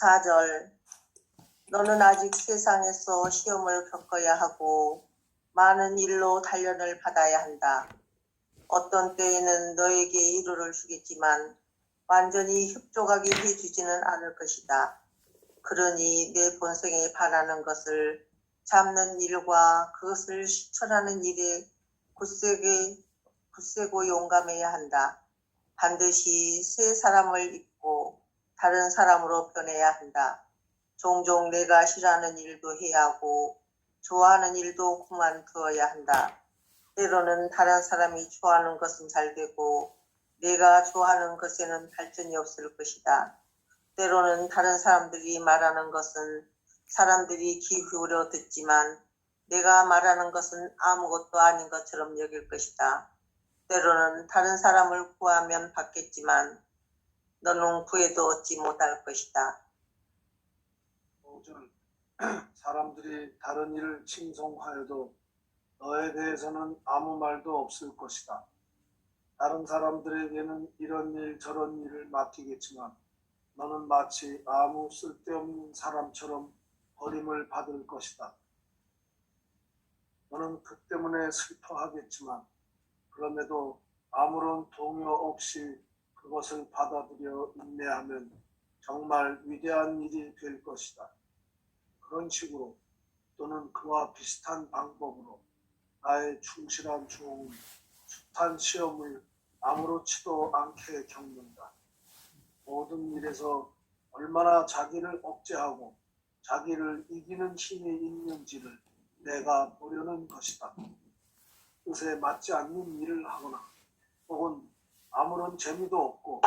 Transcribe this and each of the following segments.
4절 너는 아직 세상에서 시험을 겪어야 하고 많은 일로 단련을 받아야 한다. 어떤 때에는 너에게 위로를 주겠지만 완전히 흡족하게 해주지는 않을 것이다. 그러니 내 본성에 반하는 것을 잡는 일과 그것을 실천하는 일에 굳세고 용감해야 한다. 반드시 새 사람을 입고 다른 사람으로 변해야 한다. 종종 내가 싫어하는 일도 해야 하고 좋아하는 일도 그만두어야 한다. 때로는 다른 사람이 좋아하는 것은 잘 되고 내가 좋아하는 것에는 발전이 없을 것이다. 때로는 다른 사람들이 말하는 것은 사람들이 귀 기울여 듣지만 내가 말하는 것은 아무것도 아닌 것처럼 여길 것이다. 때로는 다른 사람을 구하면 받겠지만 너는 구해도 얻지 못할 것이다. 5절 사람들이 다른 일을 칭송하여도 너에 대해서는 아무 말도 없을 것이다. 다른 사람들에게는 이런 일 저런 일을 맡기겠지만 너는 마치 아무 쓸데없는 사람처럼 버림을 받을 것이다. 너는 그 때문에 슬퍼하겠지만 그럼에도 아무런 동요 없이 그것을 받아들여 인내하면 정말 위대한 일이 될 것이다. 그런 식으로 또는 그와 비슷한 방법으로 나의 충실한 종은 숱한 시험을 아무렇지도 않게 겪는다. 모든 일에서 얼마나 자기를 억제하고 자기를 이기는 힘이 있는지를 내가 보려는 것이다. 뜻에 맞지 않는 일을 하거나 혹은 아무런 재미도 없고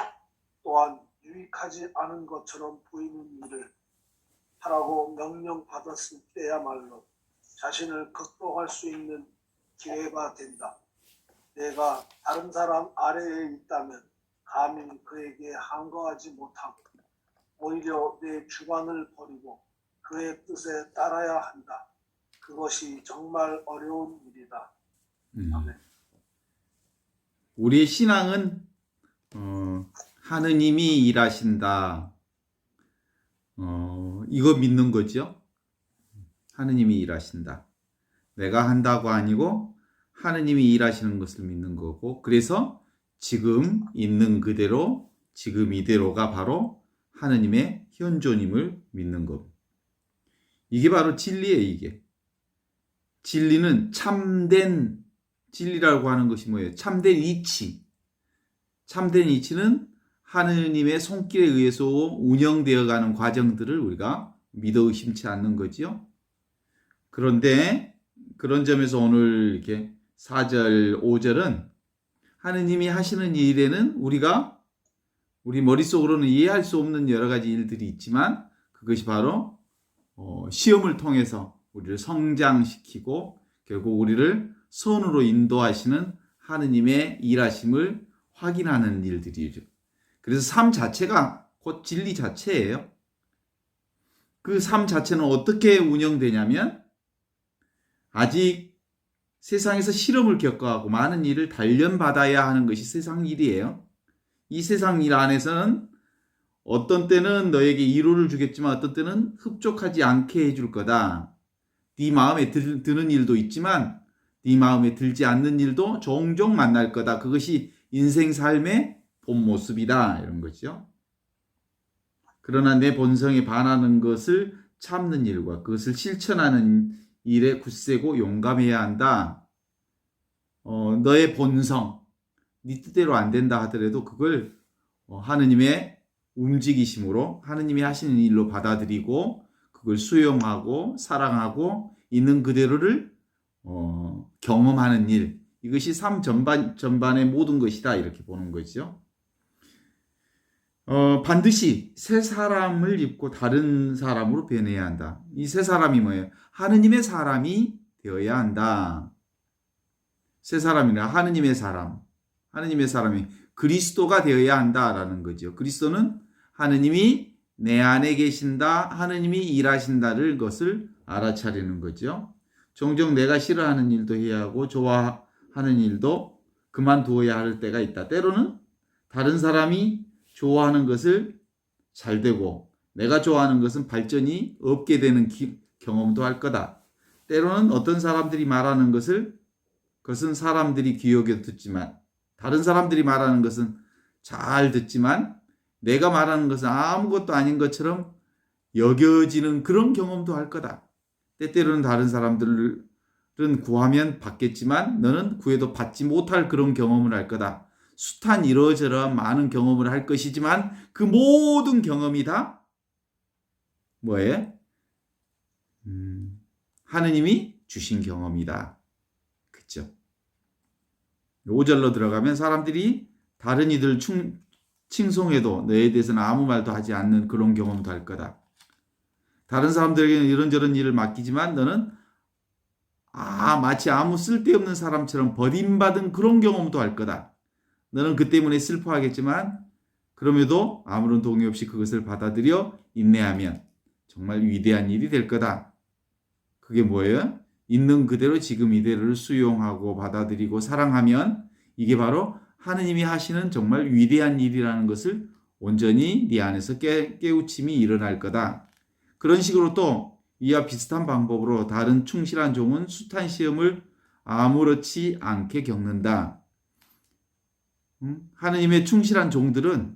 또한 유익하지 않은 것처럼 보이는 일을 하라고 명령받았을 때야말로 자신을 극복할 수 있는 기회가 된다. 내가 다른 사람 아래에 있다면 감히 그에게 항거하지 못하고 오히려 내 주관을 버리고 그의 뜻에 따라야 한다. 그것이 정말 어려운 일이다. 아멘. 우리의 신앙은 하느님이 일하신다. 이거 믿는 거죠. 하느님이 일하신다. 내가 한다고 아니고 하느님이 일하시는 것을 믿는 거고, 그래서 지금 있는 그대로 지금 이대로가 바로 하느님의 현존임을 믿는 것. 이게 바로 진리예요. 이게 진리는 참된 진리라고 하는 것이 뭐예요? 참된 이치. 참된 이치는 하느님의 손길에 의해서 운영되어가는 과정들을 우리가 믿어 의심치 않는 거지요. 그런데 그런 점에서 오늘 이렇게 4절, 5절은 하느님이 하시는 일에는 우리 머릿속으로는 이해할 수 없는 여러 가지 일들이 있지만 그것이 바로 시험을 통해서 우리를 성장시키고 결국 우리를 선으로 인도하시는 하느님의 일하심을 확인하는 일들이죠. 그래서 삶 자체가 곧 진리 자체예요. 그 삶 자체는 어떻게 운영되냐면 아직 세상에서 실험을 겪어하고 많은 일을 단련받아야 하는 것이 세상 일이에요. 이 세상 일 안에서는 어떤 때는 너에게 위로를 주겠지만 어떤 때는 흡족하지 않게 해줄 거다. 네 마음에 드는 일도 있지만 네 마음에 들지 않는 일도 종종 만날 거다. 그것이 인생 삶의 본 모습이다. 이런 거죠. 그러나 내 본성에 반하는 것을 참는 일과 그것을 실천하는 일에 굳세고 용감해야 한다. 너의 본성, 네 뜻대로 안 된다 하더라도 그걸 하느님의 움직이심으로 하느님이 하시는 일로 받아들이고 그걸 수용하고 사랑하고 있는 그대로를 경험하는 일. 이것이 삶 전반의 모든 것이다. 이렇게 보는 거죠. 반드시 새 사람을 입고 다른 사람으로 변해야 한다. 이 새 사람이 뭐예요? 하느님의 사람이 되어야 한다. 새 사람이라 하느님의 사람이 그리스도가 되어야 한다라는 거죠. 그리스도는 하느님이 내 안에 계신다, 하느님이 일하신다를 것을 알아차리는 거죠. 종종 내가 싫어하는 일도 해야 하고 좋아하는 일도 그만두어야 할 때가 있다. 때로는 다른 사람이 좋아하는 것을 잘 되고 내가 좋아하는 것은 발전이 없게 되는 경험도 할 거다. 때로는 어떤 사람들이 말하는 그것은 사람들이 귀 여겨 듣지만, 다른 사람들이 말하는 것은 잘 듣지만, 내가 말하는 것은 아무것도 아닌 것처럼 여겨지는 그런 경험도 할 거다. 때때로는 다른 사람들은 구하면 받겠지만 너는 구해도 받지 못할 그런 경험을 할 거다. 숱한 이러저러한 많은 경험을 할 것이지만 그 모든 경험이 다 뭐예요? 하느님이 주신 경험이다. 그쵸? 5절로 들어가면 사람들이 다른 이들 칭송해도 너에 대해서는 아무 말도 하지 않는 그런 경험도 할 거다. 다른 사람들에게는 이런저런 일을 맡기지만 너는 마치 아무 쓸데없는 사람처럼 버림받은 그런 경험도 할 거다. 너는 그 때문에 슬퍼하겠지만 그럼에도 아무런 동의 없이 그것을 받아들여 인내하면 정말 위대한 일이 될 거다. 그게 뭐예요? 있는 그대로 지금 이대로를 수용하고 받아들이고 사랑하면 이게 바로 하느님이 하시는 정말 위대한 일이라는 것을 온전히 네 안에서 깨우침이 일어날 거다. 그런 식으로 또 이와 비슷한 방법으로 다른 충실한 종은 숱한 시험을 아무렇지 않게 겪는다. 하느님의 충실한 종들은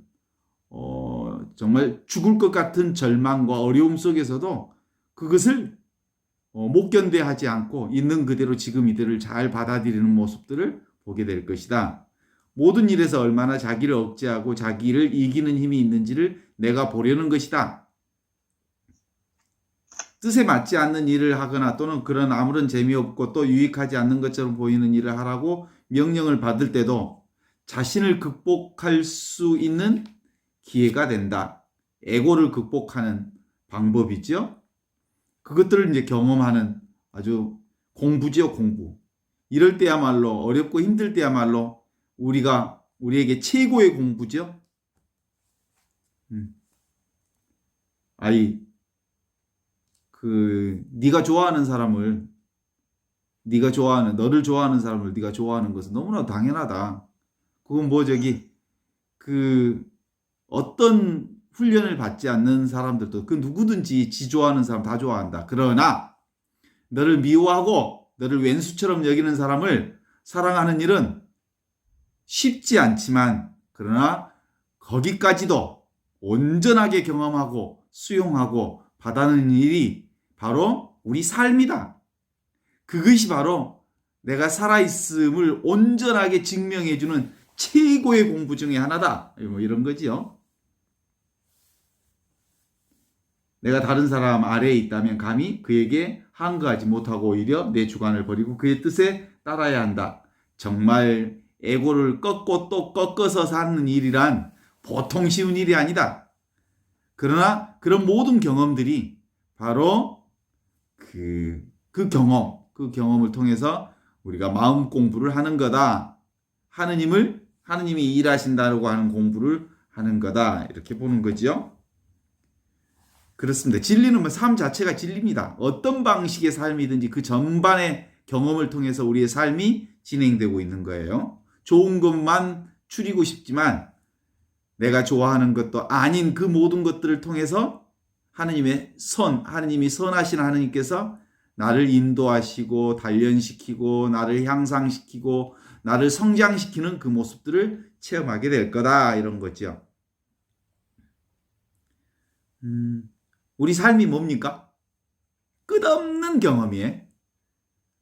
정말 죽을 것 같은 절망과 어려움 속에서도 그것을 못 견뎌하지 않고 있는 그대로 지금 이대로를 잘 받아들이는 모습들을 보게 될 것이다. 모든 일에서 얼마나 자기를 억제하고 자기를 이기는 힘이 있는지를 내가 보려는 것이다. 뜻에 맞지 않는 일을 하거나 또는 그런 아무런 재미없고 또 유익하지 않는 것처럼 보이는 일을 하라고 명령을 받을 때도 자신을 극복할 수 있는 기회가 된다. 에고를 극복하는 방법이죠. 그것들을 이제 경험하는 아주 공부지요, 공부. 이럴 때야말로 어렵고 힘들 때야말로 우리에게 최고의 공부죠. 네가 좋아하는 사람을 너를 좋아하는 사람을 네가 좋아하는 것은 너무나 당연하다. 그건 어떤 훈련을 받지 않는 사람들도 그 누구든지 지 좋아하는 사람 다 좋아한다. 그러나 너를 미워하고 너를 왼수처럼 여기는 사람을 사랑하는 일은 쉽지 않지만 그러나 거기까지도 온전하게 경험하고 수용하고 받아내는 일이 바로 우리 삶이다. 그것이 바로 내가 살아있음을 온전하게 증명해주는 최고의 공부 중에 하나다. 이런 거지요. 내가 다른 사람 아래에 있다면 감히 그에게 항거하지 못하고 오히려 내 주관을 버리고 그의 뜻에 따라야 한다. 정말 에고를 꺾고 또 꺾어서 사는 일이란 보통 쉬운 일이 아니다. 그러나 그런 모든 경험들이 바로 그 경험을 통해서 우리가 마음 공부를 하는 거다. 하느님이 일하신다고 하는 공부를 하는 거다. 이렇게 보는 거죠. 그렇습니다. 진리는 삶 자체가 진리입니다. 어떤 방식의 삶이든지 그 전반의 경험을 통해서 우리의 삶이 진행되고 있는 거예요. 좋은 것만 추리고 싶지만 내가 좋아하는 것도 아닌 그 모든 것들을 통해서 하느님이 선하신 하느님께서 나를 인도하시고 단련시키고 나를 향상시키고 나를 성장시키는 그 모습들을 체험하게 될 거다. 이런 거죠. 우리 삶이 뭡니까? 끝없는 경험이에요.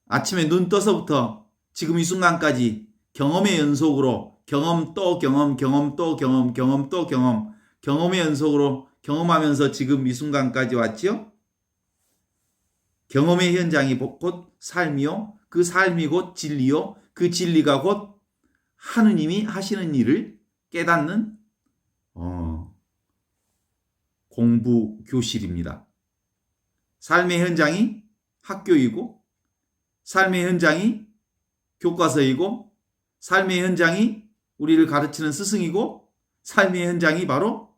아침에 눈 떠서부터 지금 이 순간까지 경험의 연속으로 경험 또 경험, 경험 또 경험, 경험 또 경험, 경험의 연속으로 경험하면서 지금 이 순간까지 왔지요? 경험의 현장이 곧 삶이요. 그 삶이 곧 진리요. 그 진리가 곧 하느님이 하시는 일을 깨닫는 공부 교실입니다. 삶의 현장이 학교이고 삶의 현장이 교과서이고 삶의 현장이 우리를 가르치는 스승이고 삶의 현장이 바로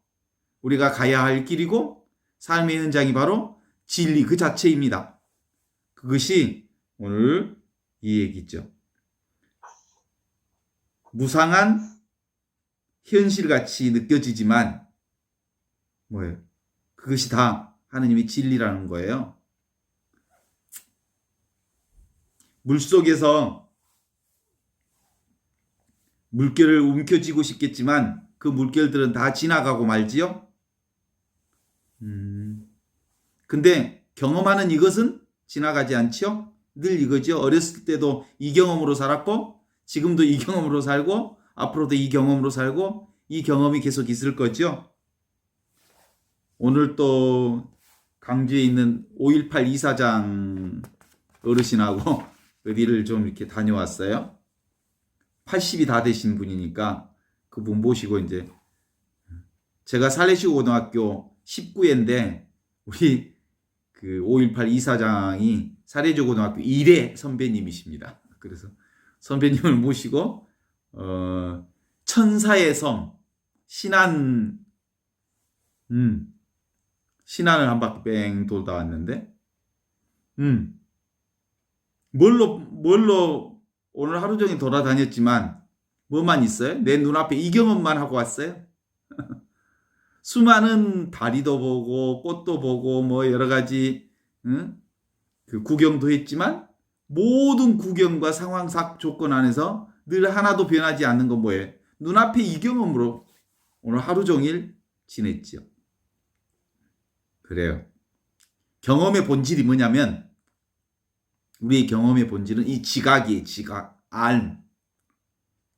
우리가 가야 할 길이고 삶의 현장이 바로 진리 그 자체입니다. 그것이 오늘 이 얘기죠. 무상한 현실같이 느껴지지만 그것이 다 하느님의 진리라는 거예요. 물속에서 물결을 움켜쥐고 싶겠지만 그 물결들은 다 지나가고 말지요. 근데 경험하는 이것은 지나가지 않지요. 늘 이거죠. 어렸을 때도 이 경험으로 살았고 지금도 이 경험으로 살고 앞으로도 이 경험으로 살고 이 경험이 계속 있을 거죠. 오늘 또 강주에 있는 5.18 이사장 어르신하고 어디를 좀 이렇게 다녀왔어요. 80이 다 되신 분이니까 그분 모시고 이제 제가 살레시오 고등학교 19회인데 우리 그 5.18 이사장이 사례조 고등학교 1회 선배님이십니다. 그래서 선배님을 모시고 천사의 섬 신안 신안을 한 바퀴 뺑 돌다 왔는데 뭘로 오늘 하루 종일 돌아다녔지만 뭐만 있어요? 내 눈앞에 이 경험만 하고 왔어요. 수많은 다리도 보고 꽃도 보고 뭐 여러 가지 그 구경도 했지만 모든 구경과 상황 조건 안에서 늘 하나도 변하지 않는 건 뭐예요? 눈앞에 이 경험으로 오늘 하루 종일 지냈죠. 그래요. 경험의 본질이 뭐냐면 우리의 경험의 본질은 이 지각이에요. 지각, 알.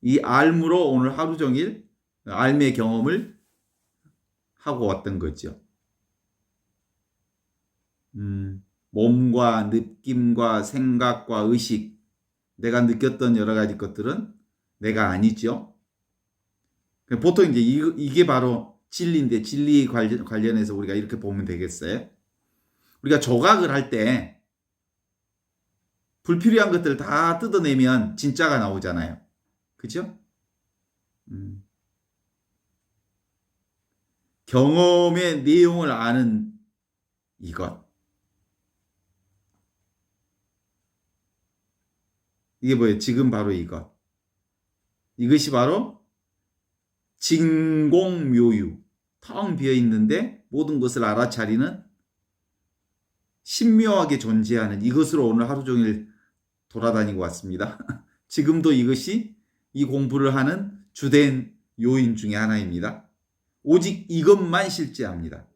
이 알므로 오늘 하루 종일 알의 경험을 하고 왔던 거죠. 몸과 느낌과 생각과 의식, 내가 느꼈던 여러 가지 것들은 내가 아니죠. 보통 이제 이게 바로 진리인데 진리 관련해서 우리가 이렇게 보면 되겠어요. 우리가 조각을 할 때 불필요한 것들을 다 뜯어내면 진짜가 나오잖아요. 그죠? 경험의 내용을 아는 이것. 이게 뭐예요? 지금 바로 이것. 이것이 바로 진공묘유. 텅 비어 있는데 모든 것을 알아차리는 신묘하게 존재하는 이것으로 오늘 하루 종일 돌아다니고 왔습니다. 지금도 이것이 이 공부를 하는 주된 요인 중에 하나입니다. 오직 이것만 실제합니다.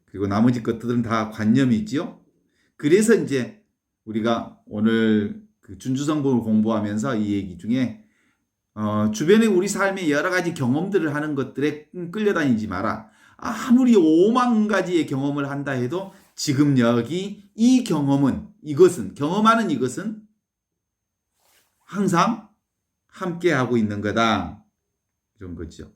그리고 나머지 것들은 다 관념이지요. 그래서 이제 우리가 오늘 그 준주성경을 공부하면서 이 얘기 중에 주변에 우리 삶의 여러 가지 경험들을 하는 것들에 끌려다니지 마라. 아무리 5만 가지의 경험을 한다 해도 지금 여기 이 이것은 경험하는 이것은 항상 함께하고 있는 거다. 이런 거죠.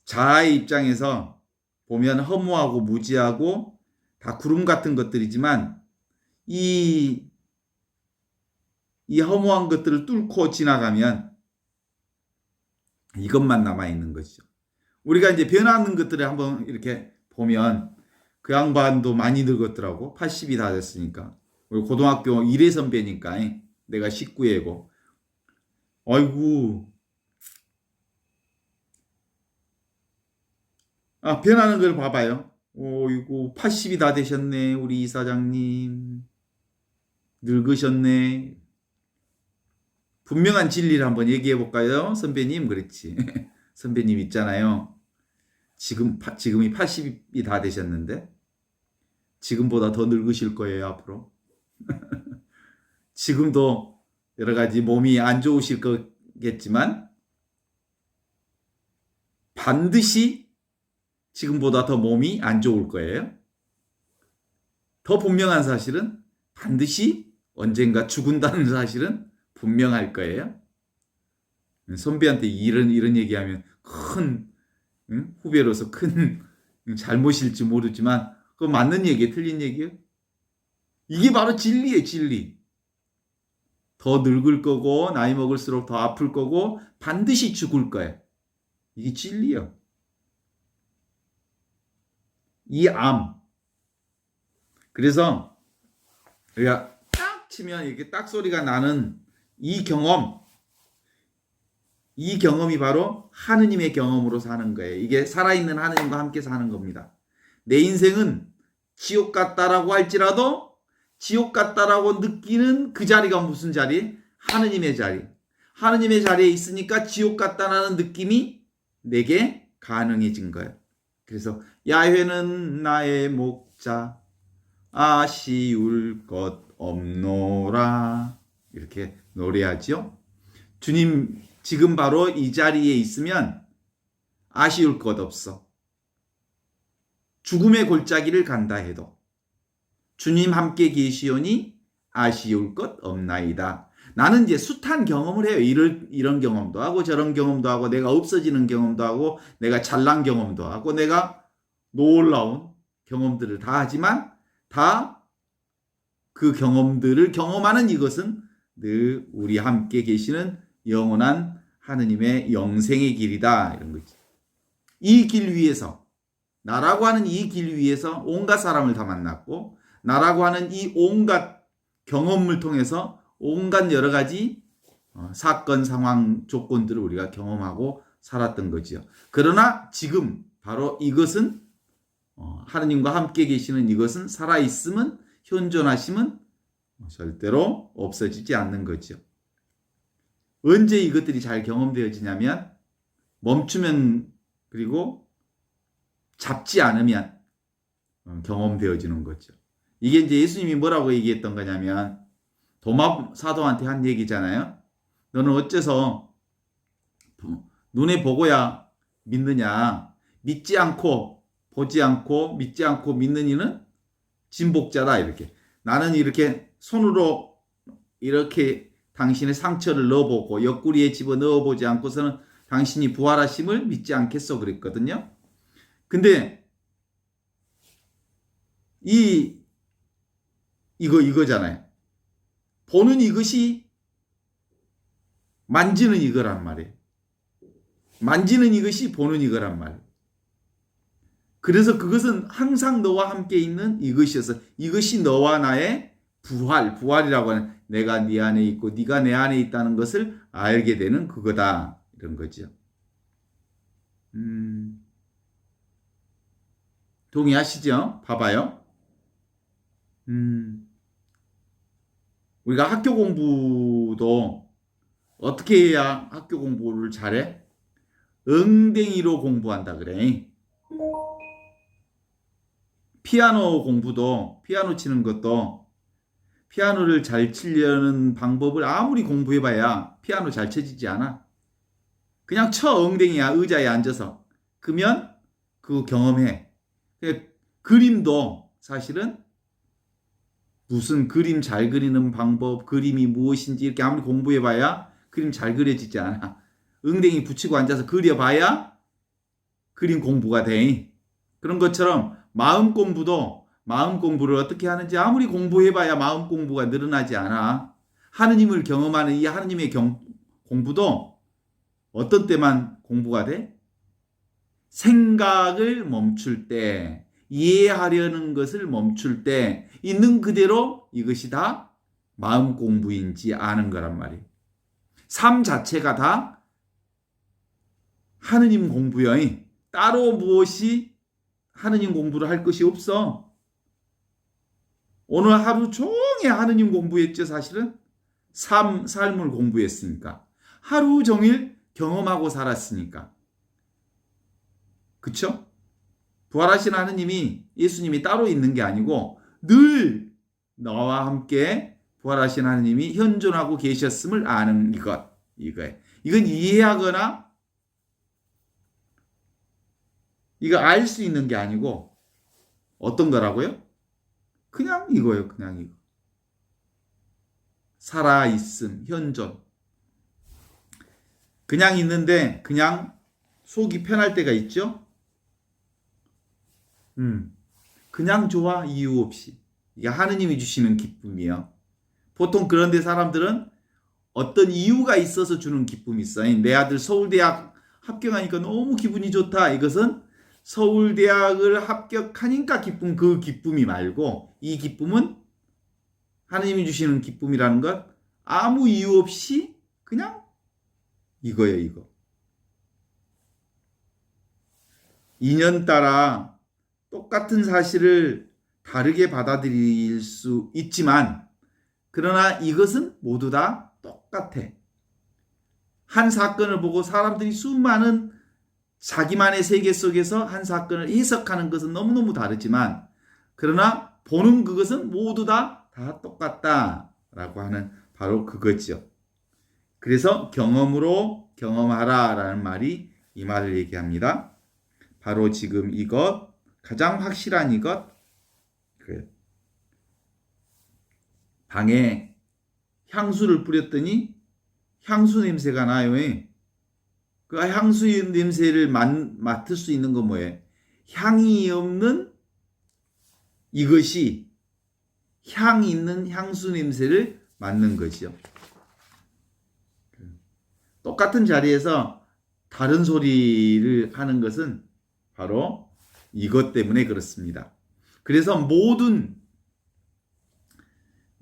자아의 입장에서 보면 허무하고 무지하고 다 구름 같은 것들이지만 이 허무한 것들을 뚫고 지나가면 이것만 남아있는 것이죠. 우리가 이제 변하는 것들을 한번 이렇게 보면 그 양반도 많이 늙었더라고. 80이 다 됐으니까. 우리 고등학교 1회 선배니까 내가 19회고. 아이고. 변하는 걸 봐봐요. 이거 80이 다 되셨네. 우리 이사장님. 늙으셨네. 분명한 진리를 한번 얘기해 볼까요? 선배님, 그렇지. 선배님 있잖아요. 지금이 80이 다 되셨는데 지금보다 더 늙으실 거예요, 앞으로. 지금도 여러 가지 몸이 안 좋으실 거겠지만 반드시 지금보다 더 몸이 안 좋을 거예요. 더 분명한 사실은 반드시 언젠가 죽은다는 사실은 분명할 거예요. 선배한테 이런 얘기하면 큰 후배로서 큰 잘못일지 모르지만 그거 맞는 얘기예요? 틀린 얘기예요? 이게 바로 진리예요, 진리. 더 늙을 거고 나이 먹을수록 더 아플 거고 반드시 죽을 거예요. 이게 진리예요. 이 암. 그래서 우리가 딱 치면 이렇게 딱 소리가 나는 이 경험, 이 경험이 바로 하느님의 경험으로 사는 거예요. 이게 살아있는 하느님과 함께 사는 겁니다. 내 인생은 지옥 같다라고 할지라도 지옥 같다라고 느끼는 그 자리가 무슨 자리? 하느님의 자리. 하느님의 자리에 있으니까 지옥 같다라는 느낌이 내게 가능해진 거예요. 그래서 야훼는 나의 목자 아쉬울 것 없노라 이렇게 노래하죠. 주님 지금 바로 이 자리에 있으면 아쉬울 것 없어. 죽음의 골짜기를 간다 해도 주님 함께 계시오니 아쉬울 것 없나이다. 나는 이제 숱한 경험을 해요. 이런 경험도 하고 저런 경험도 하고 내가 없어지는 경험도 하고 내가 잘난 경험도 하고 내가 놀라운 경험들을 다 하지만 다 그 경험들을 경험하는 이것은 늘 우리 함께 계시는 영원한 하느님의 영생의 길이다. 이런 거지. 이 길 위에서 나라고 하는 이 길 위에서 온갖 사람을 다 만났고 나라고 하는 이 온갖 경험을 통해서 온갖 여러 가지 사건, 상황, 조건들을 우리가 경험하고 살았던 거지요. 그러나 지금 바로 이것은 하느님과 함께 계시는 이것은 살아있음은 현존하심은 절대로 없어지지 않는 거죠. 언제 이것들이 잘 경험되어지냐면 멈추면 그리고 잡지 않으면 경험되어지는 거죠. 이게 이제 예수님이 뭐라고 얘기했던 거냐면 도마 사도한테 한 얘기잖아요. 너는 어째서 눈에 보고야 믿느냐. 믿지 않고 보지 않고 믿지 않고 믿는 이는 진복자다. 이렇게 나는 이렇게 손으로 이렇게 당신의 상처를 넣어보고 옆구리에 집어 넣어보지 않고서는 당신이 부활하심을 믿지 않겠어 그랬거든요. 근데 이거잖아요. 보는 이것이 만지는 이거란 말이에요. 만지는 이것이 보는 이거란 말이에요. 그래서 그것은 항상 너와 함께 있는 이것이어서 이것이 너와 나의 부활이라고 하는 내가 네 안에 있고 네가 내 안에 있다는 것을 알게 되는 그거다. 이런 거죠. 동의하시죠? 봐봐요. 우리가 학교 공부도 어떻게 해야 학교 공부를 잘해? 엉덩이로 공부한다 그래. 피아노 공부도 피아노 치는 것도 피아노를 잘 치려는 방법을 아무리 공부해봐야 피아노 잘 쳐지지 않아. 그냥 쳐 엉덩이야 의자에 앉아서. 그러면 그거 경험해. 그림도 사실은 무슨 그림 잘 그리는 방법, 그림이 무엇인지 이렇게 아무리 공부해봐야 그림 잘 그려지지 않아. 엉덩이 붙이고 앉아서 그려봐야 그림 공부가 돼. 그런 것처럼 마음 공부를 어떻게 하는지 아무리 공부해봐야 마음 공부가 늘어나지 않아. 하느님을 경험하는 이 하느님의 공부도 어떤 때만 공부가 돼? 생각을 멈출 때, 이해하려는 것을 멈출 때 있는 그대로 이것이 다 마음 공부인지 아는 거란 말이에요. 삶 자체가 다 하느님 공부여. 따로 무엇이 하느님 공부를 할 것이 없어. 오늘 하루 종일 하느님 공부했죠. 사실은 삶을 공부했으니까. 하루 종일 경험하고 살았으니까. 그쵸? 부활하신 하느님이 예수님이 따로 있는 게 아니고 늘 너와 함께 부활하신 하느님이 현존하고 계셨음을 아는 이거예요. 이건 이해하거나 이거 알 수 있는 게 아니고 어떤 거라고요? 그냥 이거예요. 그냥 이거. 살아있음, 현존. 그냥 있는데 그냥 속이 편할 때가 있죠? 그냥 좋아 이유 없이. 이게 하느님이 주시는 기쁨이에요. 보통 그런데 사람들은 어떤 이유가 있어서 주는 기쁨이 있어요. 내 아들 서울대학 합격하니까 너무 기분이 좋다. 이것은 서울대학을 합격하니까 기쁨, 그 기쁨이 말고 이 기쁨은 하느님이 주시는 기쁨이라는 것 아무 이유 없이 그냥 이거예요. 이거. 인연 따라 똑같은 사실을 다르게 받아들일 수 있지만 그러나 이것은 모두 다 똑같아. 한 사건을 보고 사람들이 수많은 자기만의 세계 속에서 한 사건을 해석하는 것은 너무너무 다르지만 그러나 보는 그것은 모두 다 똑같다라고 하는 바로 그거죠. 그래서 경험으로 경험하라라는 말이 이 말을 얘기합니다. 바로 지금 이것, 가장 확실한 이것, 방에 향수를 뿌렸더니 향수 냄새가 나요. 그 향수 냄새를 맡을 수 있는 건 뭐예요? 향이 없는 이것이 향 있는 향수 냄새를 맡는 거죠. 똑같은 자리에서 다른 소리를 하는 것은 바로 이것 때문에 그렇습니다. 그래서 모든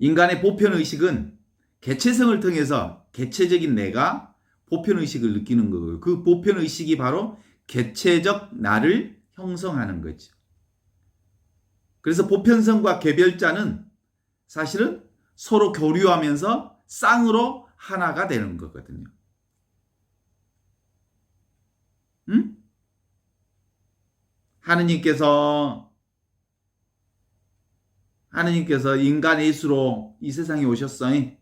인간의 보편의식은 개체성을 통해서 개체적인 내가 보편의식을 느끼는 거고요. 그 보편의식이 바로 개체적 나를 형성하는 거죠. 그래서 보편성과 개별자는 사실은 서로 교류하면서 쌍으로 하나가 되는 거거든요. 응? 하느님께서 인간 예수로 이 세상에 오셨어요.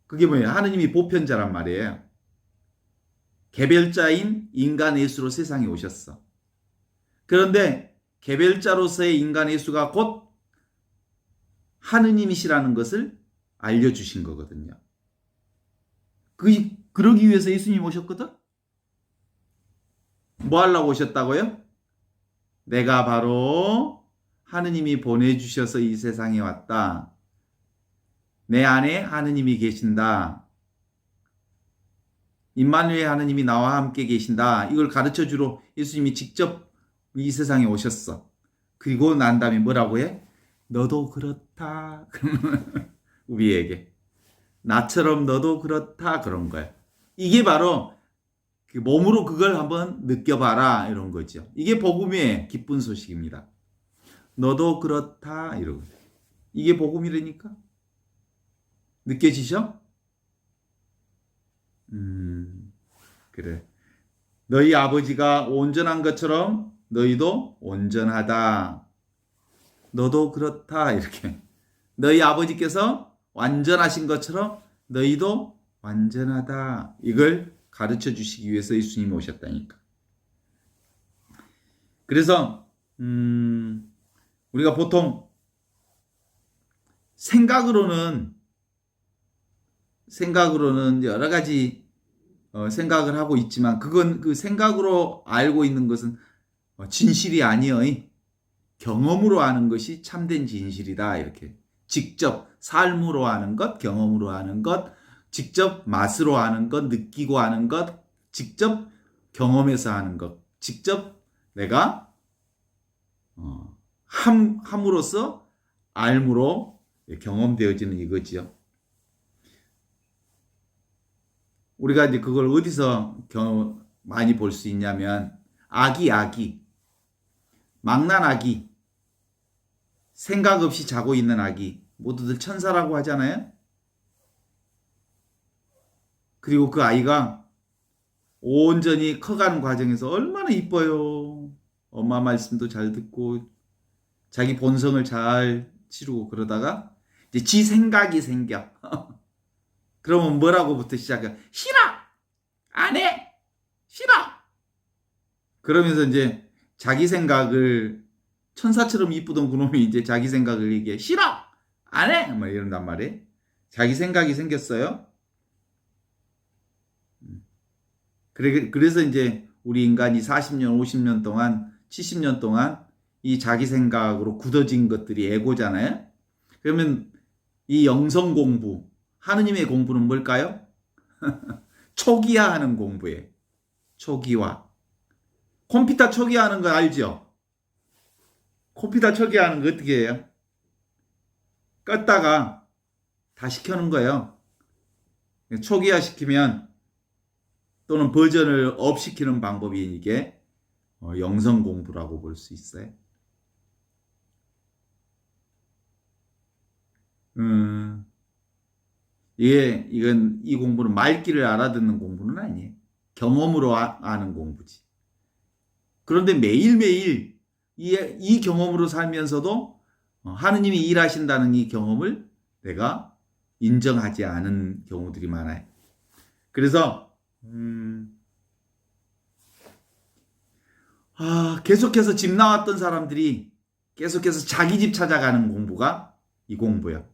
그게 뭐예요? 하느님이 보편자란 말이에요. 개별자인 인간 예수로 세상에 오셨어. 그런데 개별자로서의 인간 예수가 곧 하느님이시라는 것을 알려주신 거거든요. 그러기 위해서 예수님 오셨거든? 뭐 하려고 오셨다고요? 내가 바로 하느님이 보내주셔서 이 세상에 왔다. 내 안에 하느님이 계신다. 임마누엘 하느님이 나와 함께 계신다. 이걸 가르쳐주러 예수님이 직접 이 세상에 오셨어. 그리고 난 다음에 뭐라고 해? 너도 그렇다. 우리에게. 나처럼 너도 그렇다. 그런 거야. 이게 바로 몸으로 그걸 한번 느껴봐라. 이런 거죠. 이게 복음의 기쁜 소식입니다. 너도 그렇다. 이러고. 이게 복음이라니까? 느껴지셔? 그래. 너희 아버지가 온전한 것처럼 너희도 온전하다. 너도 그렇다. 이렇게. 너희 아버지께서 완전하신 것처럼 너희도 완전하다. 이걸 가르쳐 주시기 위해서 예수님이 오셨다니까. 그래서 우리가 보통 생각으로는 여러 가지 생각을 하고 있지만 그건 그 생각으로 알고 있는 것은 진실이 아니요. 경험으로 아는 것이 참된 진실이다. 이렇게 직접 삶으로 아는 것, 경험으로 아는 것, 직접 맛으로 아는 것, 느끼고 아는 것, 직접 경험해서 하는 것, 직접 내가 함으로써 알므로 경험되어지는 이거지요. 우리가 이제 그걸 어디서 많이 볼 수 있냐면 아기, 망난 아기, 생각 없이 자고 있는 아기, 모두들 천사라고 하잖아요. 그리고 그 아이가 온전히 커가는 과정에서 얼마나 이뻐요. 엄마 말씀도 잘 듣고 자기 본성을 잘 치르고 그러다가 이제 지 생각이 생겨. 그러면 뭐라고부터 시작해? 싫어! 안 해! 싫어! 그러면서 이제 자기 생각을 천사처럼 이쁘던 그놈이 이제 자기 생각을 얘기해. 싫어! 안 해! 막 이런단 말이에요. 자기 생각이 생겼어요. 그래서 이제 우리 인간이 40년, 50년 동안, 70년 동안 이 자기 생각으로 굳어진 것들이 에고잖아요. 그러면 이 영성 공부, 하느님의 공부는 뭘까요? 초기화하는 공부예요. 초기화. 컴퓨터 초기화하는 거 알죠? 컴퓨터 초기화하는 거 어떻게 해요? 껐다가 다시 켜는 거예요. 초기화 시키면 또는 버전을 업시키는 방법이 이게 영성 공부라고 볼 수 있어요. 이 공부는 말귀를 알아듣는 공부는 아니에요. 경험으로 아는 공부지. 그런데 매일매일 이 경험으로 살면서도 하느님이 일하신다는 이 경험을 내가 인정하지 않은 경우들이 많아요. 그래서 계속해서 집 나왔던 사람들이 계속해서 자기 집 찾아가는 공부가 이 공부예요.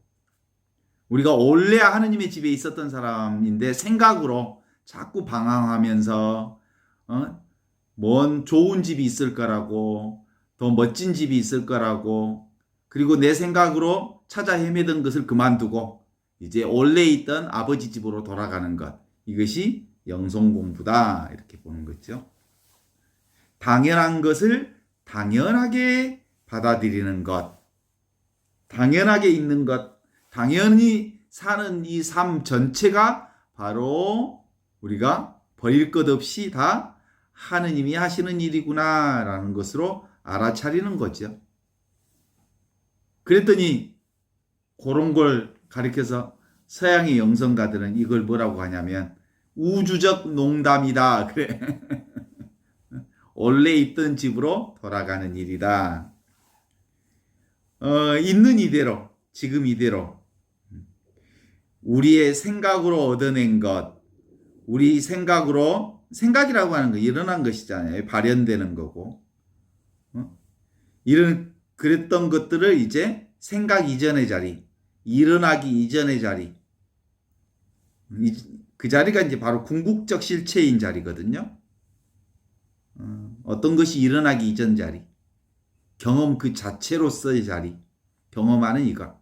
우리가 원래 하느님의 집에 있었던 사람인데 생각으로 자꾸 방황하면서 뭔 좋은 집이 있을 거라고, 더 멋진 집이 있을 거라고, 그리고 내 생각으로 찾아 헤매던 것을 그만두고 이제 원래 있던 아버지 집으로 돌아가는 것, 이것이 영성 공부다, 이렇게 보는 거죠. 당연한 것을 당연하게 받아들이는 것, 당연하게 있는 것, 당연히 사는 이 삶 전체가 바로 우리가 버릴 것 없이 다 하느님이 하시는 일이구나 라는 것으로 알아차리는 거죠. 그랬더니 그런 걸 가리켜서 서양의 영성가들은 이걸 뭐라고 하냐면 우주적 농담이다. 그래. 원래 있던 집으로 돌아가는 일이다. 있는 이대로, 지금 이대로 우리의 생각으로 얻어낸 것, 우리 생각이라고 하는 거 일어난 것이잖아요. 발현되는 거고. 그랬던 것들을 이제 생각 이전의 자리, 일어나기 이전의 자리, 그 자리가 이제 바로 궁극적 실체인 자리거든요. 어떤 것이 일어나기 이전 자리, 경험 그 자체로서의 자리, 경험하는 이것.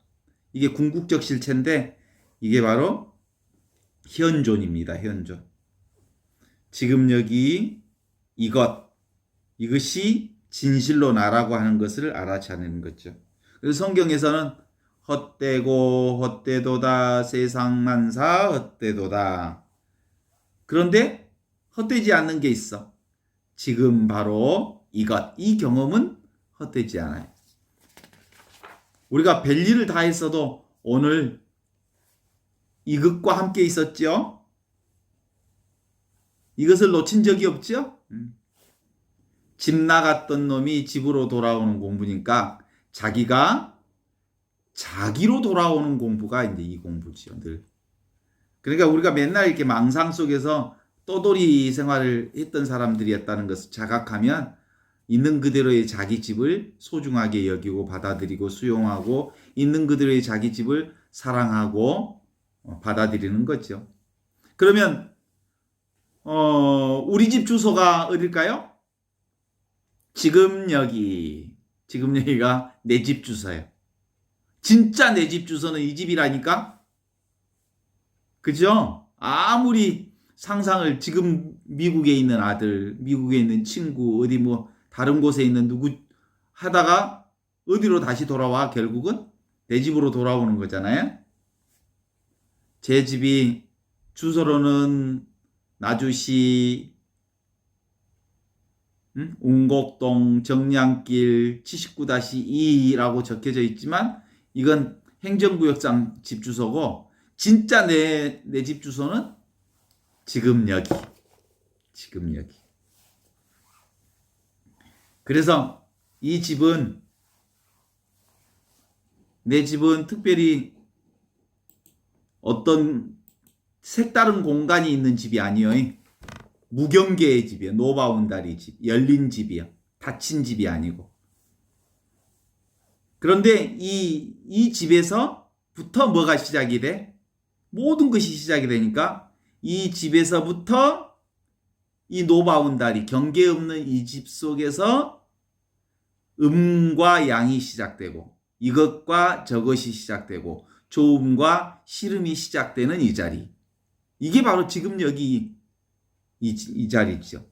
이게 궁극적 실체인데 이게 바로 현존입니다. 현존. 지금 여기 이것이 진실로 나라고 하는 것을 알아차리는 거죠. 그래서 성경에서는 헛되고 헛되도다 세상 만사 헛되도다. 그런데 헛되지 않는 게 있어. 지금 바로 이 경험은 헛되지 않아요. 우리가 별일을 다 했어도 오늘 이것과 함께 있었죠? 이것을 놓친 적이 없죠? 집 나갔던 놈이 집으로 돌아오는 공부니까 자기가 자기로 돌아오는 공부가 이제 이 공부지요, 늘. 그러니까 우리가 맨날 이렇게 망상 속에서 떠돌이 생활을 했던 사람들이었다는 것을 자각하면 있는 그대로의 자기 집을 소중하게 여기고 받아들이고 수용하고 있는 그대로의 자기 집을 사랑하고 받아들이는 거죠. 그러면 우리 집 주소가 어딜까요? 지금 여기가 내 집 주소예요. 진짜 내 집 주소는 이 집이라니까? 그죠? 아무리 상상을 지금 미국에 있는 아들, 미국에 있는 친구, 어디 뭐 다른 곳에 있는 누구 하다가 어디로 다시 돌아와? 결국은 내 집으로 돌아오는 거잖아요. 제 집이 주소로는 나주시 운곡동 정량길 79-2라고 적혀져 있지만 이건 행정구역상 집 주소고 진짜 내 집 주소는 지금 여기. 그래서 내 집은 특별히 어떤 색다른 공간이 있는 집이 아니에요. 무경계의 집이에요. 노바운다리 집, 열린 집이에요. 닫힌 집이 아니고. 그런데 이 집에서부터 뭐가 시작이 돼? 모든 것이 시작이 되니까 이 집에서부터 이 노바운다리, 경계 없는 이 집 속에서 음과 양이 시작되고 이것과 저것이 시작되고 좋음과 싫음이 시작되는 이 자리. 이게 바로 지금 여기 이 자리죠.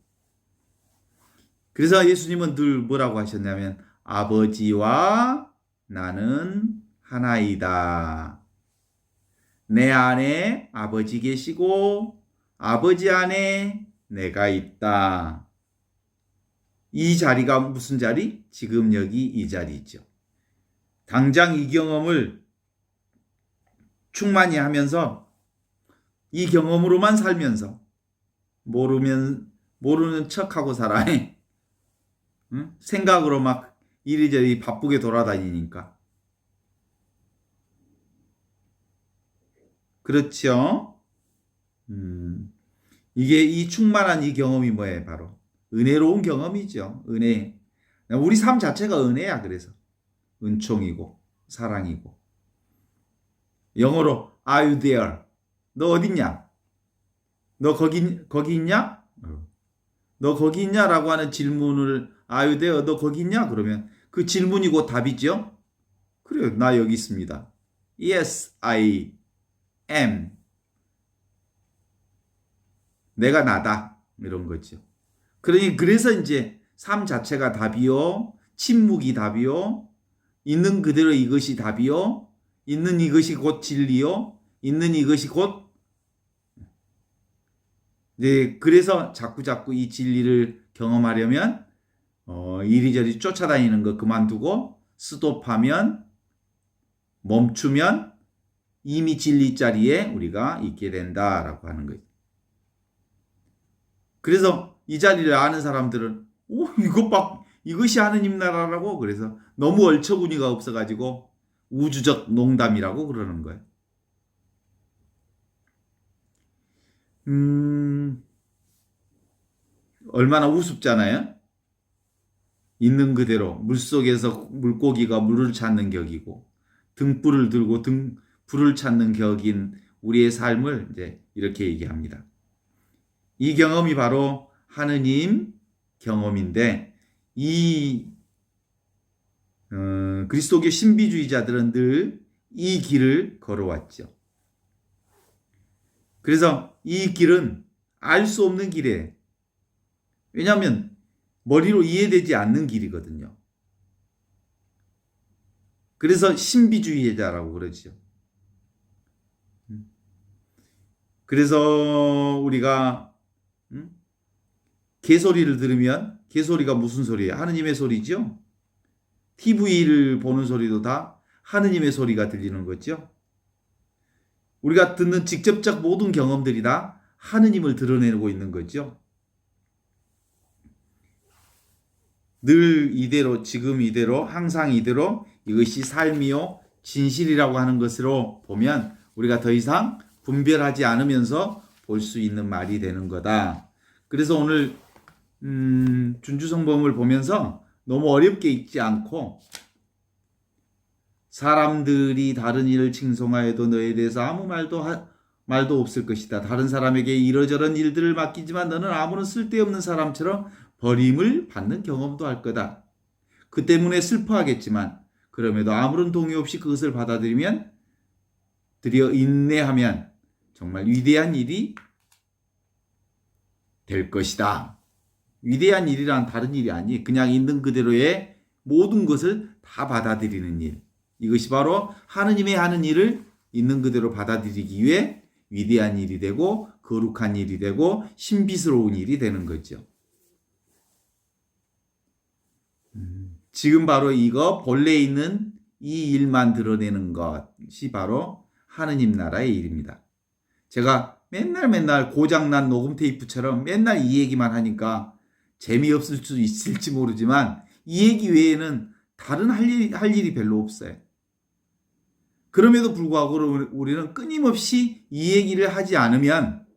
그래서 예수님은 늘 뭐라고 하셨냐면 아버지와 나는 하나이다. 내 안에 아버지 계시고 아버지 안에 내가 있다. 이 자리가 무슨 자리? 지금 여기 이 자리죠. 당장 이 경험을 충만히 하면서 이 경험으로만 살면서 모르는 척하고 살아. 응? 생각으로 막 이리저리 바쁘게 돌아다니니까. 그렇죠? 이게 이 충만한 이 경험이 뭐예요? 바로 은혜로운 경험이죠. 은혜. 우리 삶 자체가 은혜야. 그래서 은총이고 사랑이고. 영어로 Are you there? 너 어딨냐? 너 거기 있냐? 너 거기 있냐라고 하는 질문을 Are you there? 너 거기 있냐? 그러면 그 질문이 곧 답이죠. 그래요. 나 여기 있습니다. Yes, I am. 내가 나다. 이런 거죠. 그래서 이제 삶 자체가 답이요. 침묵이 답이요. 있는 그대로 이것이 답이요. 있는 이것이 곧 진리요. 있는 이것이 곧 네, 그래서 자꾸 이 진리를 경험하려면 이리저리 쫓아다니는 거 그만두고 스톱하면 멈추면 이미 진리 자리에 우리가 있게 된다라고 하는 거예요. 그래서 이 자리를 아는 사람들은 이것이 하느님 나라라고 그래서 너무 얼처구니가 없어가지고 우주적 농담이라고 그러는 거예요. 얼마나 우습잖아요. 있는 그대로 물속에서 물고기가 물을 찾는 격이고 등불을 들고 불을 찾는 격인 우리의 삶을 이제 이렇게 얘기합니다. 이 경험이 바로 하느님 경험인데 이 그리스도교 신비주의자들은 늘 이 길을 걸어왔죠. 그래서 이 길은 알 수 없는 길이에요. 왜냐하면 머리로 이해되지 않는 길이거든요. 그래서 신비주의자라고 그러죠. 그래서 우리가 개소리를 들으면 개소리가 무슨 소리예요? 하느님의 소리죠. TV를 보는 소리도 다 하느님의 소리가 들리는 거죠. 우리가 듣는 직접적 모든 경험들이 다 하느님을 드러내고 있는 거죠. 늘 이대로, 지금 이대로, 항상 이대로 이것이 삶이요, 진실이라고 하는 것으로 보면 우리가 더 이상 분별하지 않으면서 볼 수 있는 말이 되는 거다. 그래서 오늘 준주성범을 보면서 너무 어렵게 읽지 않고 사람들이 다른 일을 칭송하여도 너에 대해서 아무 말도 없을 것이다. 다른 사람에게 이러저런 일들을 맡기지만 너는 아무런 쓸데없는 사람처럼 버림을 받는 경험도 할 거다. 그 때문에 슬퍼하겠지만 그럼에도 아무런 동의 없이 그것을 받아들이면 드려 인내하면 정말 위대한 일이 될 것이다. 위대한 일이란 다른 일이 아니 그냥 있는 그대로의 모든 것을 다 받아들이는 일. 이것이 바로 하느님의 하는 일을 있는 그대로 받아들이기 위해 위대한 일이 되고 거룩한 일이 되고 신비스러운 일이 되는 거죠. 지금 바로 이거 본래 있는 이 일만 드러내는 것이 바로 하느님 나라의 일입니다. 제가 맨날 고장난 녹음 테이프처럼 맨날 이 얘기만 하니까 재미없을 수 있을지 모르지만 이 얘기 외에는 다른 할 일이 별로 없어요. 그럼에도 불구하고 우리는 끊임없이 이 얘기를 하지 않으면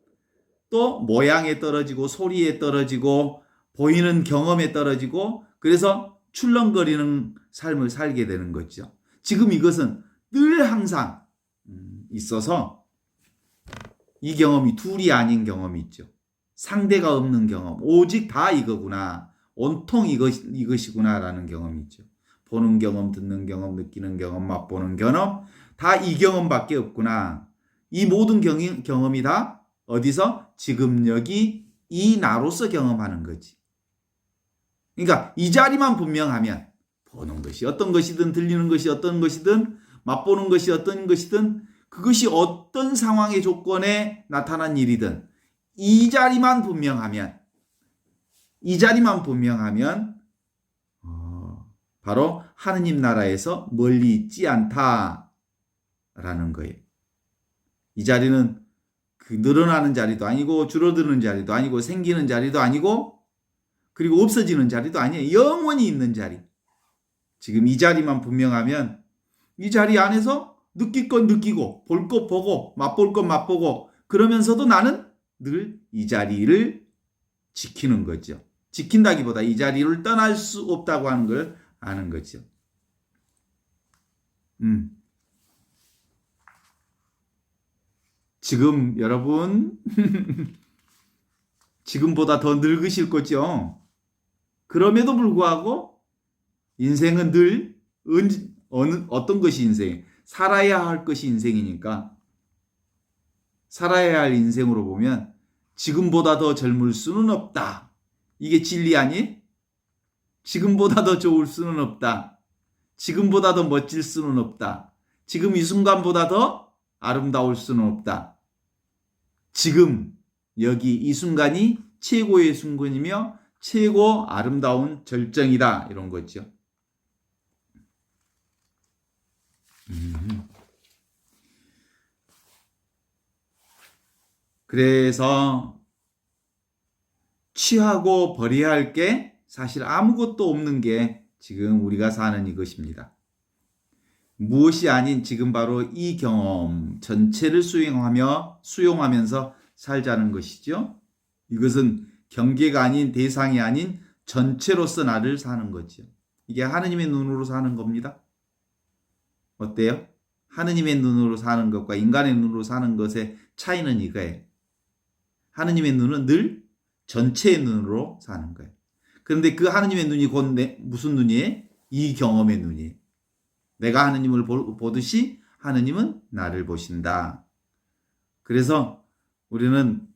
또 모양에 떨어지고 소리에 떨어지고 보이는 경험에 떨어지고 그래서 출렁거리는 삶을 살게 되는 거죠. 지금 이것은 늘 항상 있어서 이 경험이 둘이 아닌 경험이 있죠. 상대가 없는 경험. 오직 다 이거구나. 온통 이것이구나라는 경험이 있죠. 보는 경험, 듣는 경험, 느끼는 경험, 맛보는 경험. 다 이 경험밖에 없구나. 이 모든 경험이 다 어디서? 지금 여기 이 나로서 경험하는 거지. 그러니까 이 자리만 분명하면 보는 것이 어떤 것이든 들리는 것이 어떤 것이든 맛보는 것이 어떤 것이든 그것이 어떤 상황의 조건에 나타난 일이든 이 자리만 분명하면 바로 하느님 나라에서 멀리 있지 않다라는 거예요. 이 자리는 그 늘어나는 자리도 아니고 줄어드는 자리도 아니고 생기는 자리도 아니고 그리고 없어지는 자리도 아니에요. 영원히 있는 자리. 지금 이 자리만 분명하면 이 자리 안에서 느낄 건 느끼고 볼 것 보고 맛볼 건 맛보고 그러면서도 나는 늘 이 자리를 지키는 거죠. 지킨다기보다 이 자리를 떠날 수 없다고 하는 걸 아는 거죠. 지금 여러분 지금보다 더 늙으실 거죠. 그럼에도 불구하고 인생은 늘 어떤 것이 인생? 살아야 할 것이 인생이니까 살아야 할 인생으로 보면 지금보다 더 젊을 수는 없다. 이게 진리 아니? 지금보다 더 좋을 수는 없다. 지금보다 더 멋질 수는 없다. 지금 이 순간보다 더 아름다울 수는 없다. 지금 여기 이 순간이 최고의 순간이며 최고 아름다운 절정이다. 이런 거죠. 그래서 취하고 버려야 할 게 사실 아무것도 없는 게 지금 우리가 사는 이것입니다. 무엇이 아닌 지금 바로 이 경험 전체를 수용하면서 살자는 것이죠. 이것은 경계가 아닌 대상이 아닌 전체로서 나를 사는 거죠. 이게 하느님의 눈으로 사는 겁니다. 어때요? 하느님의 눈으로 사는 것과 인간의 눈으로 사는 것의 차이는 이거예요. 하느님의 눈은 늘 전체의 눈으로 사는 거예요. 그런데 그 하느님의 눈이 곧 무슨 눈이에요? 이 경험의 눈이에요. 내가 하느님을 보듯이 하느님은 나를 보신다. 그래서 우리는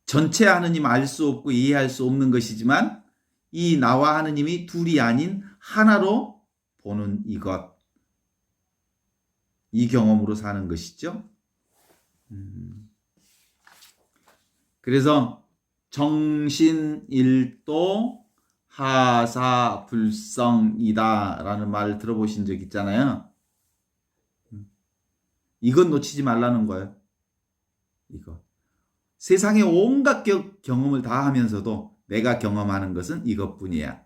전체 하느님 알 수 없고 이해할 수 없는 것이지만 이 나와 하느님이 둘이 아닌 하나로 보는 이것. 이 경험으로 사는 것이죠. 그래서 정신일도 하사불성이다 라는 말을 들어보신 적 있잖아요. 이건 놓치지 말라는 거예요. 이거. 세상의 온갖 경험을 다 하면서도 내가 경험하는 것은 이것뿐이야.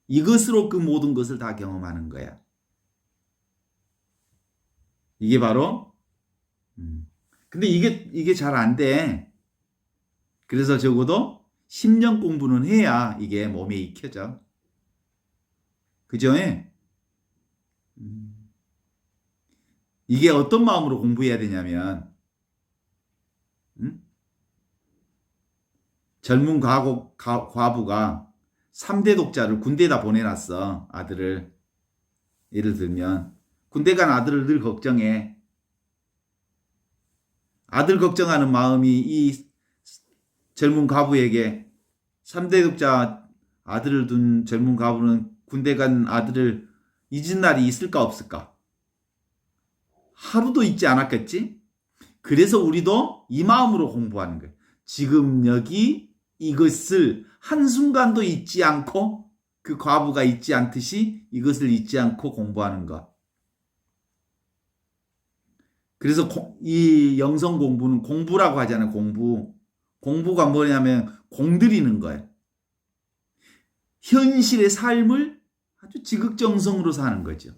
이것으로 그 모든 것을 다 경험하는 거야. 이게 바로 근데 이게 잘 안 돼. 그래서 적어도 10년 공부는 해야 이게 몸에 익혀져. 그죠? 이게 어떤 마음으로 공부해야 되냐면 젊은 과부가 3대 독자를 군대에다 보내놨어. 아들을. 예를 들면 군대 간 아들을 늘 걱정해. 아들 걱정하는 마음이 이 젊은 과부에게 3대 독자 아들을 둔 젊은 과부는 군대 간 아들을 잊은 날이 있을까 없을까? 하루도 잊지 않았겠지? 그래서 우리도 이 마음으로 공부하는 거예요. 지금 여기 이것을 한순간도 잊지 않고 그 과부가 잊지 않듯이 이것을 잊지 않고 공부하는 것. 그래서 이 영성 공부는 공부라고 하잖아요. 공부가 뭐냐면 공들이는 거예요. 현실의 삶을 아주 지극정성으로 사는 거죠.